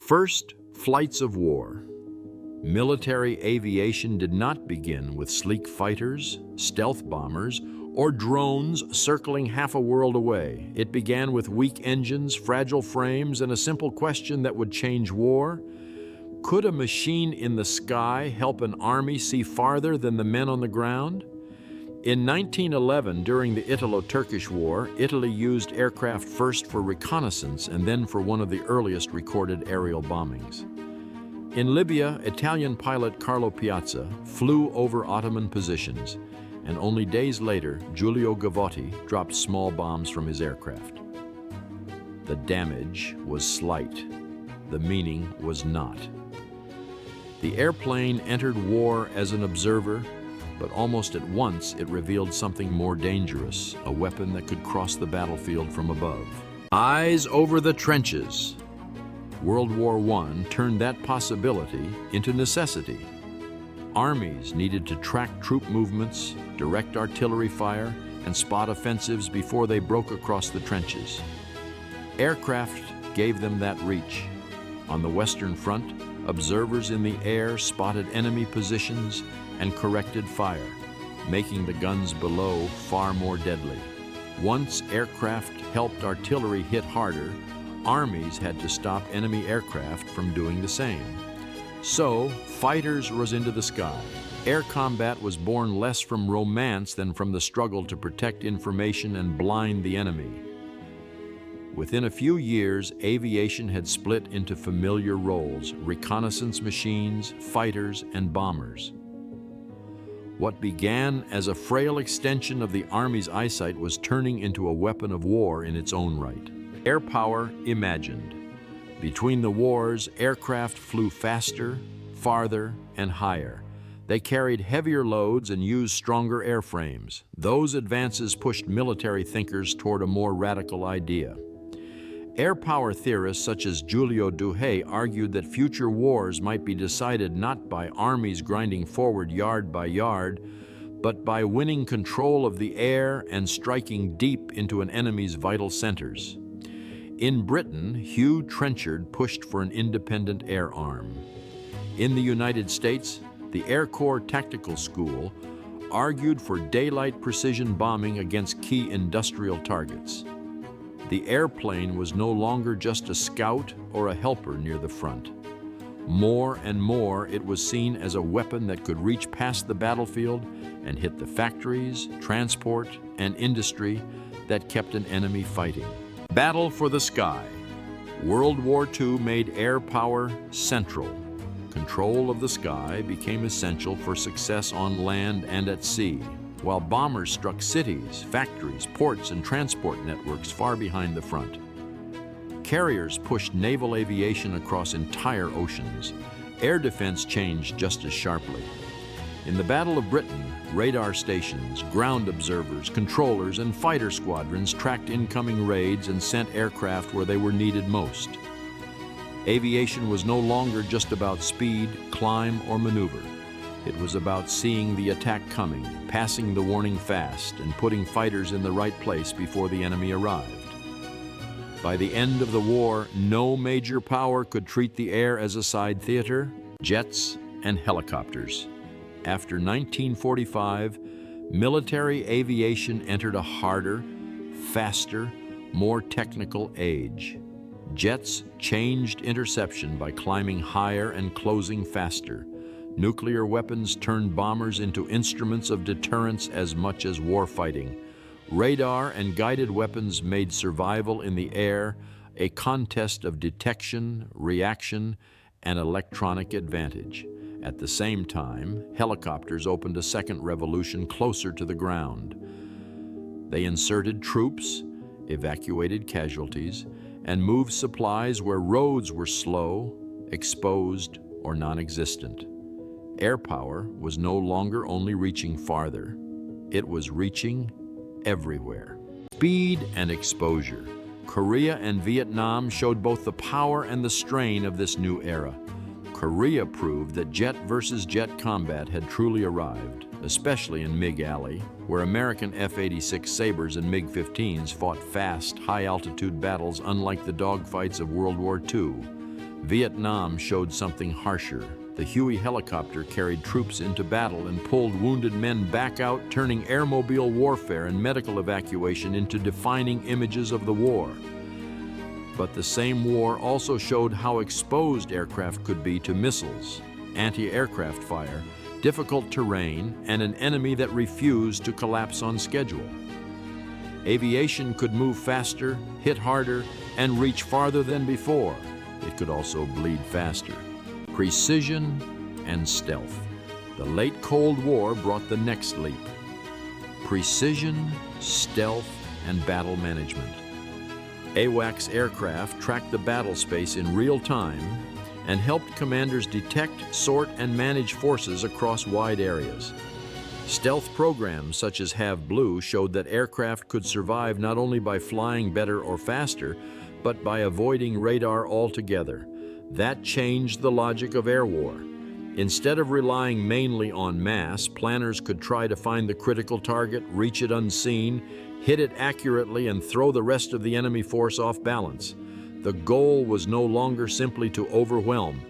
First, flights of war. Military aviation did not begin with sleek fighters, stealth bombers, or drones circling half a world away. It began with weak engines, fragile frames, and a simple question that would change war. Could a machine in the sky help an army see farther than the men on the ground? In 1911, during the Italo-Turkish War, Italy used aircraft first for reconnaissance and then for one of the earliest recorded aerial bombings. In Libya, Italian pilot Carlo Piazza flew over Ottoman positions, and only days later, Giulio Gavotti dropped small bombs from his aircraft. The damage was slight. The meaning was not. The airplane entered war as an observer, but almost at once it revealed something more dangerous, a weapon that could cross the battlefield from above. Eyes over the trenches. World War I turned that possibility into necessity. Armies needed to track troop movements, direct artillery fire, and spot offensives before they broke across the trenches. Aircraft gave them that reach. On the Western Front, observers in the air spotted enemy positions and corrected fire, making the guns below far more deadly. Once aircraft helped artillery hit harder, armies had to stop enemy aircraft from doing the same. So, fighters rose into the sky. Air combat was born less from romance than from the struggle to protect information and blind the enemy. Within a few years, aviation had split into familiar roles: reconnaissance machines, fighters, and bombers. What began as a frail extension of the Army's eyesight was turning into a weapon of war in its own right. Air power imagined. Between the wars, aircraft flew faster, farther, and higher. They carried heavier loads and used stronger airframes. Those advances pushed military thinkers toward a more radical idea. Air power theorists such as Giulio Douhet argued that future wars might be decided not by armies grinding forward yard by yard, but by winning control of the air and striking deep into an enemy's vital centers. In Britain, Hugh Trenchard pushed for an independent air arm. In the United States, the Air Corps Tactical School argued for daylight precision bombing against key industrial targets. The airplane was no longer just a scout or a helper near the front. More and more, it was seen as a weapon that could reach past the battlefield and hit the factories, transport, and industry that kept an enemy fighting. Battle for the sky. World War II made air power central. Control of the sky became essential for success on land and at sea, while bombers struck cities, factories, ports, and transport networks far behind the front. Carriers pushed naval aviation across entire oceans. Air defense changed just as sharply. In the Battle of Britain, radar stations, ground observers, controllers, and fighter squadrons tracked incoming raids and sent aircraft where they were needed most. Aviation was no longer just about speed, climb, or maneuver. It was about seeing the attack coming, passing the warning fast, and putting fighters in the right place before the enemy arrived. By the end of the war, no major power could treat the air as a side theater. Jets and helicopters. After 1945, military aviation entered a harder, faster, more technical age. Jets changed interception by climbing higher and closing faster. Nuclear weapons turned bombers into instruments of deterrence as much as warfighting. Radar and guided weapons made survival in the air a contest of detection, reaction, and electronic advantage. At the same time, helicopters opened a second revolution closer to the ground. They inserted troops, evacuated casualties, and moved supplies where roads were slow, exposed, or non-existent. Air power was no longer only reaching farther, it was reaching everywhere. Speed and exposure. Korea and Vietnam showed both the power and the strain of this new era. Korea proved that jet versus jet combat had truly arrived, especially in MiG Alley, where American F-86 Sabres and MiG-15s fought fast, high-altitude battles unlike the dogfights of World War II. Vietnam showed something harsher. The Huey helicopter carried troops into battle and pulled wounded men back out, turning airmobile warfare and medical evacuation into defining images of the war. But the same war also showed how exposed aircraft could be to missiles, anti-aircraft fire, difficult terrain, and an enemy that refused to collapse on schedule. Aviation could move faster, hit harder, and reach farther than before. It could also bleed faster. Precision and stealth. The late Cold War brought the next leap. Precision, stealth, and battle management. AWACS aircraft tracked the battle space in real time and helped commanders detect, sort, and manage forces across wide areas. Stealth programs such as Have Blue showed that aircraft could survive not only by flying better or faster, but by avoiding radar altogether. That changed the logic of air war. Instead of relying mainly on mass, planners could try to find the critical target, reach it unseen, hit it accurately, and throw the rest of the enemy force off balance. The goal was no longer simply to overwhelm.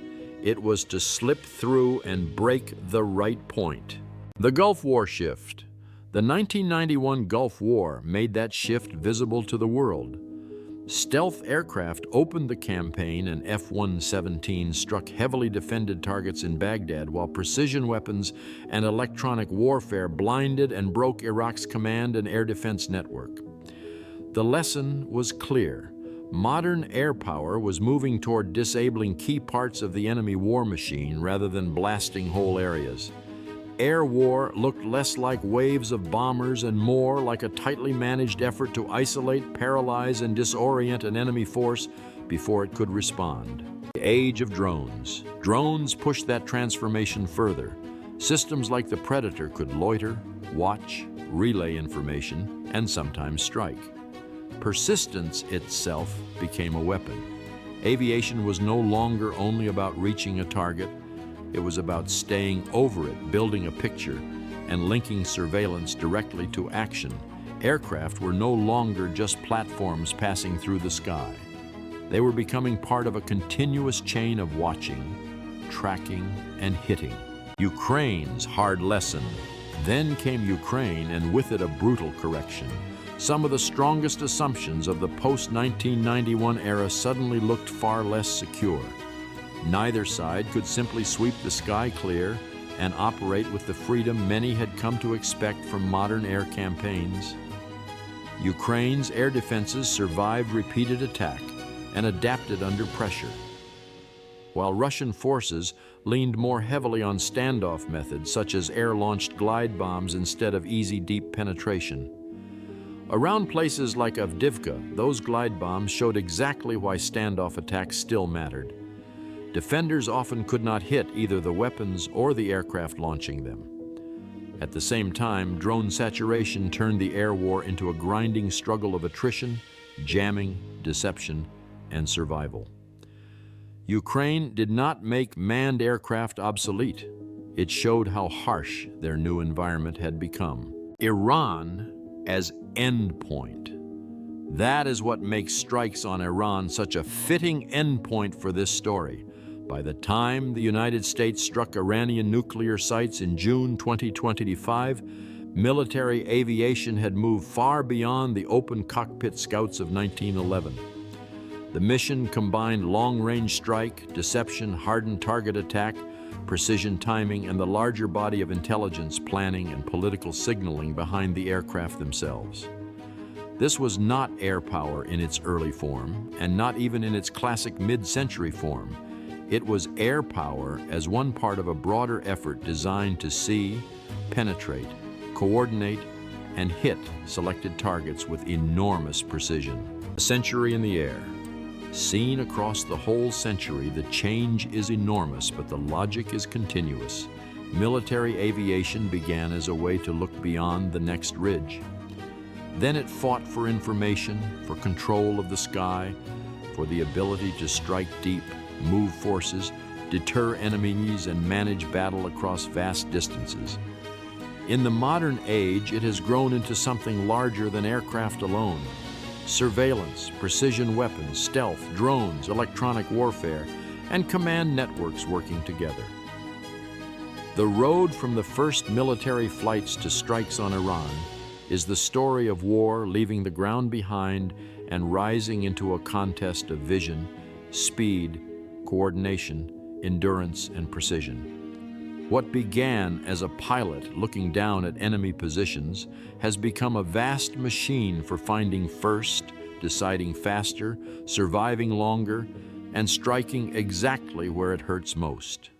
It was to slip through and break the right point. The Gulf War shift. The 1991 Gulf War made that shift visible to the world. Stealth aircraft opened the campaign, and F-117 struck heavily defended targets in Baghdad, while precision weapons and electronic warfare blinded and broke Iraq's command and air defense network. The lesson was clear. Modern air power was moving toward disabling key parts of the enemy war machine rather than blasting whole areas. Air war looked less like waves of bombers and more like a tightly managed effort to isolate, paralyze, and disorient an enemy force before it could respond. The age of drones. Drones pushed that transformation further. Systems like the Predator could loiter, watch, relay information, and sometimes strike. Persistence itself became a weapon. Aviation was no longer only about reaching a target. It was about staying over it, building a picture, and linking surveillance directly to action. Aircraft were no longer just platforms passing through the sky. They were becoming part of a continuous chain of watching, tracking, and hitting. Ukraine's hard lesson. Then came Ukraine, and with it a brutal correction. Some of the strongest assumptions of the post-1991 era suddenly looked far less secure. Neither side could simply sweep the sky clear and operate with the freedom many had come to expect from modern air campaigns. Ukraine's air defenses survived repeated attack and adapted under pressure, while Russian forces leaned more heavily on standoff methods such as air-launched glide bombs instead of easy deep penetration. Around places like Avdiivka, those glide bombs showed exactly why standoff attacks still mattered. Defenders often could not hit either the weapons or the aircraft launching them. At the same time, drone saturation turned the air war into a grinding struggle of attrition, jamming, deception, and survival. Ukraine did not make manned aircraft obsolete. It showed how harsh their new environment had become. Iran as endpoint. That is what makes strikes on Iran such a fitting endpoint for this story. By the time the United States struck Iranian nuclear sites in June 2025, military aviation had moved far beyond the open cockpit scouts of 1911. The mission combined long-range strike, deception, hardened target attack, precision timing, and the larger body of intelligence, planning, and political signaling behind the aircraft themselves. This was not air power in its early form, and not even in its classic mid-century form. It was air power as one part of a broader effort designed to see, penetrate, coordinate, and hit selected targets with enormous precision. A century in the air. Seen across the whole century, the change is enormous, but the logic is continuous. Military aviation began as a way to look beyond the next ridge. Then it fought for information, for control of the sky, for the ability to strike deep, move forces, deter enemies, and manage battle across vast distances. In the modern age, it has grown into something larger than aircraft alone. Surveillance, precision weapons, stealth, drones, electronic warfare, and command networks working together. The road from the first military flights to strikes on Iran is the story of war leaving the ground behind and rising into a contest of vision, speed, coordination, endurance, and precision. What began as a pilot looking down at enemy positions has become a vast machine for finding first, deciding faster, surviving longer, and striking exactly where it hurts most.